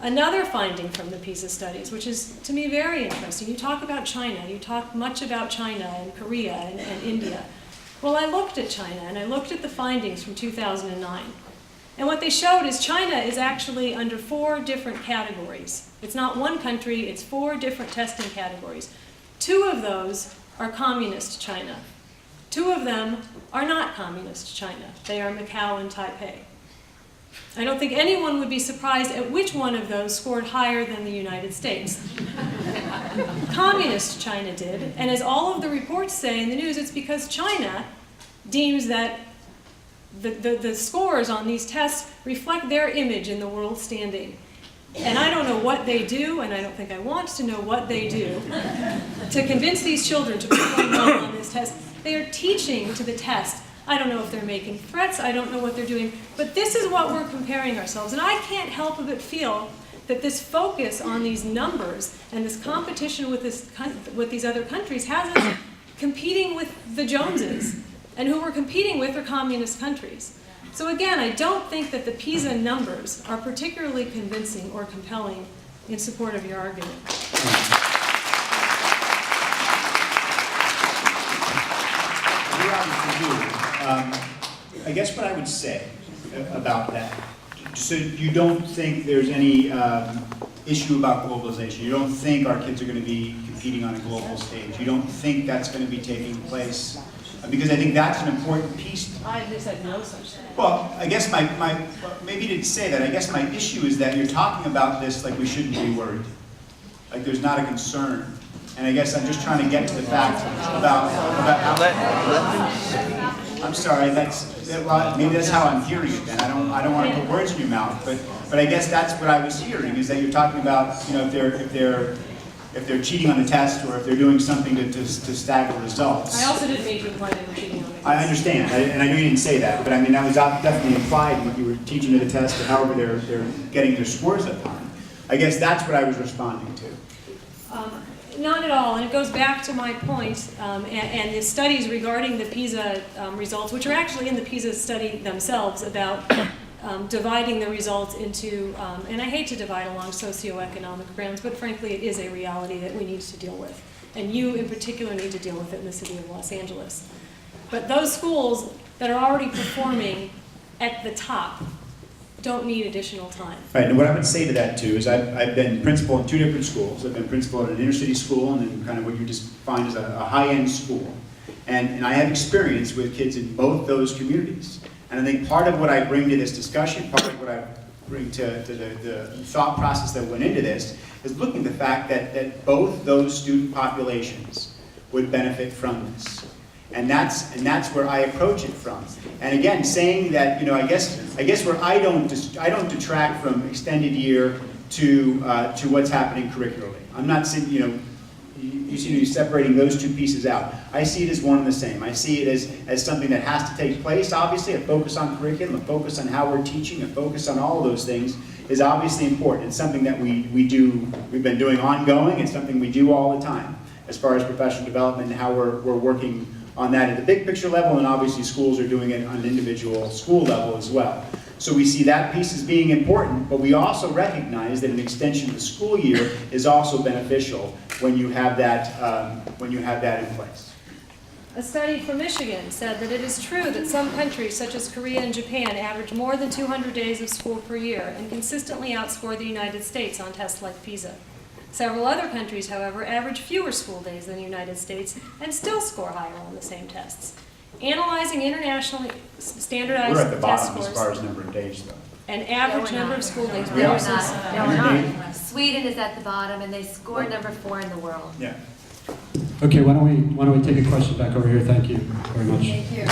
Another finding from the PISA studies, which is to me very interesting, you talk about China, you talk much about China and Korea and India. Well, I looked at China and I looked at the findings from 2009. And what they showed is China is actually under 4 different categories. It's not one country, it's 4 different testing categories. 2 of those are communist China. 2 of them are not communist China. They are Macau and Taipei. I don't think anyone would be surprised at which one of those scored higher than the United States. Communist China did, and as all of the reports say in the news, it's because China deems that the scores on these tests reflect their image in the world standing. And I don't know what they do, and I don't think I want to know what they do, to convince these children to perform well on this test. They are teaching to the test. I don't know if they're making threats, I don't know what they're doing, but this is what we're comparing ourselves. And I can't help but feel that this focus on these numbers and this competition with these other countries has us competing with the Joneses. And who we're competing with are communist countries. So again, I don't think that the PISA numbers are particularly convincing or compelling in support of your argument. I guess what I would say about that, so you don't think there's any issue about globalization. You don't think our kids are going to be competing on a global stage. You don't think that's going to be taking place. Because I think that's an important piece. I said no such thing. Well, I guess maybe you didn't say that. I guess my issue is that you're talking about this like we shouldn't be worried. Like there's not a concern. And I guess I'm just trying to get to the fact about how... I'm sorry, maybe that's how I'm hearing it then. I don't want to put words in your mouth, but I guess that's what I was hearing, is that you're talking about, you know, if they're cheating on the test or if they're doing something to stagger results. I also didn't make the point they were cheating on the test. I understand, and I know you didn't say that, but I mean that was definitely implied in what you were teaching to the test, or however they're getting their scores up on. I guess that's what I was responding to. Not at all, and it goes back to my point, and the studies regarding the PISA results, which are actually in the PISA study themselves, about dividing the results into, and I hate to divide along socioeconomic grounds, but frankly it is a reality that we need to deal with. And you in particular need to deal with it in the city of Los Angeles. But those schools that are already performing at the top don't need additional time. Right, and what I would say to that too is I've been principal in 2 different schools. I've been principal at an inner city school and then kind of what you just find as a high-end school. And I have experience with kids in both those communities. And I think part of what I bring to this discussion, part of what I bring to the thought process that went into this, is looking at the fact that both those student populations would benefit from this. And that's where I approach it from. And again, saying that, you know, I guess where I don't detract from extended year to what's happening curricularly. I'm not saying, you know, you seem to be separating those 2 pieces out. I see it as one and the same. I see it as something that has to take place. Obviously, a focus on curriculum, a focus on how we're teaching, a focus on all of those things is obviously important. It's something that we've been doing ongoing. It's something we do all the time as far as professional development and how we're working on that at the big picture level, and obviously schools are doing it on an individual school level as well. So we see that piece as being important, but we also recognize that an extension of the school year is also beneficial when you have that in place. A study from Michigan said that it is true that some countries, such as Korea and Japan, average more than 200 days of school per year and consistently outscore the United States on tests like PISA. Several other countries, however, average fewer school days than the United States and still score higher on the same tests. Analyzing internationally standardized We're at the test bottom scores as far as number of days, though. and average number of school days We are. versus... No, we're not. Sweden is at the bottom, and they scored number 4 in the world. Yeah. Okay, why don't we take a question back over here? Thank you very much. Thank you.